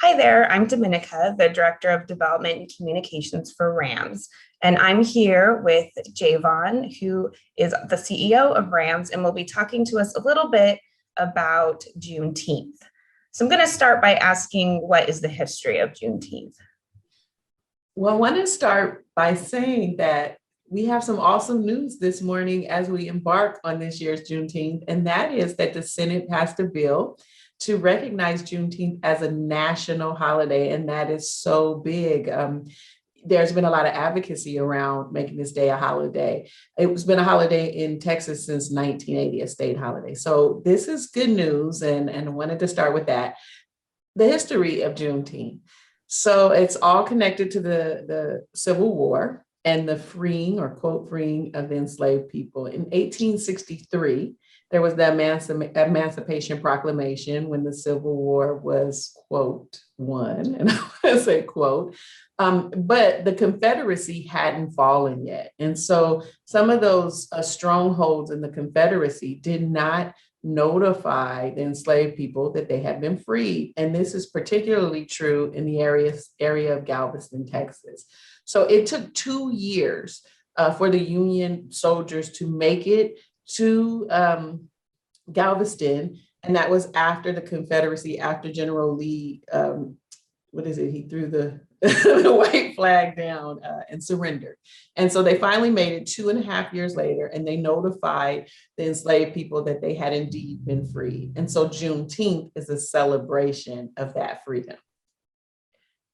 Hi there, I'm Dominica, the Director of Development and Communications for RAMS. And I'm here with Jayvon, who is the CEO of RAMS, and will be talking to us a little bit about Juneteenth. So I'm going to start by asking, what is the history of Juneteenth? Well, I want to start by saying that we have some awesome news this morning as we embark on this year's Juneteenth, and that is that the Senate passed a bill to recognize Juneteenth as a national holiday, and that is so big. There's been a lot of advocacy around making this day a holiday. It's been a holiday in Texas since 1980, a state holiday. So this is good news, and I wanted to start with that. The history of Juneteenth. So it's all connected to the Civil War and the freeing, or quote, freeing of the enslaved people. In 1863, there was the Emancipation Proclamation when the Civil War was, quote, won, and I want to say quote, but the Confederacy hadn't fallen yet. And so some of those strongholds in the Confederacy did not notify the enslaved people that they had been freed. And this is particularly true in the area of Galveston, Texas. So it took 2 years for the Union soldiers to make it to Galveston, and that was after the Confederacy, after General Lee, he threw the, the white flag down and surrendered. And so they finally made it 2.5 years later, and they notified the enslaved people that they had indeed been freed. And so Juneteenth is a celebration of that freedom.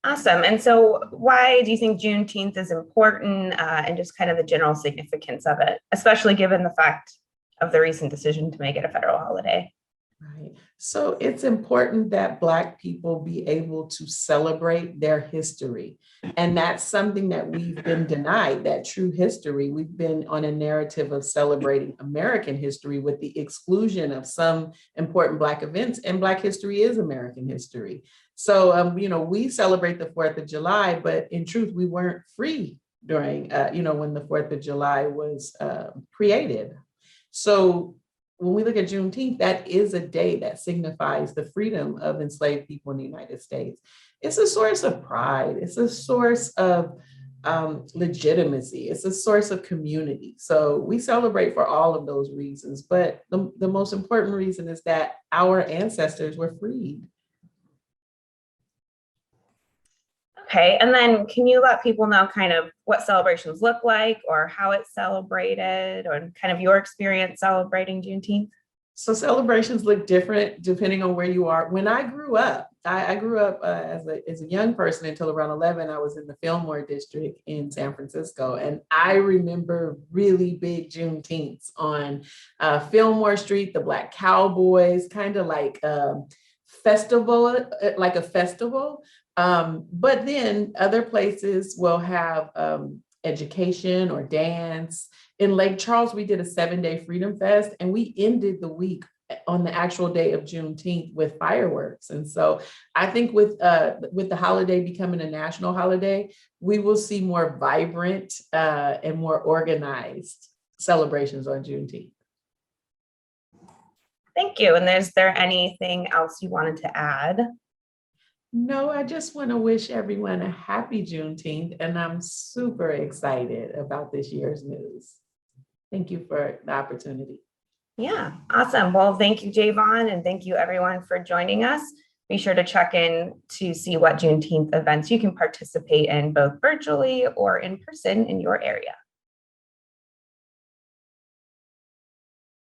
Awesome. And so why do you think Juneteenth is important, and just kind of the general significance of it, especially given the fact of the recent decision to make it a federal holiday? Right. So it's important that Black people be able to celebrate their history. And that's something that we've been denied, that true history. We've been on a narrative of celebrating American history with the exclusion of some important Black events, and Black history is American history. So, we celebrate the 4th of July, but in truth, we weren't free during, when the 4th of July was created. So when we look at Juneteenth, that is a day that signifies the freedom of enslaved people in the United States. It's a source of pride. It's a source of legitimacy. It's a source of community. So we celebrate for all of those reasons. But the most important reason is that our ancestors were freed. Okay, and then can you let people know kind of what celebrations look like, or how it's celebrated, or kind of your experience celebrating Juneteenth? So celebrations look different depending on where you are. When I grew up, I grew up as a young person until around 11. I was in the Fillmore district in San Francisco, and I remember really big Juneteenths on Fillmore Street, the Black Cowboys, kind of like festival, like a festival. But then other places will have education or dance. In Lake Charles, we did a 7-day Freedom Fest, and we ended the week on the actual day of Juneteenth with fireworks. And so I think with the holiday becoming a national holiday, we will see more vibrant and more organized celebrations on Juneteenth. Thank you. And is there anything else you wanted to add? No, I just want to wish everyone a happy Juneteenth, and I'm super excited about this year's news. Thank you for the opportunity. Yeah, awesome. Well, thank you, Jayvon, and thank you everyone for joining us. Be sure to check in to see what Juneteenth events you can participate in, both virtually or in person in your area.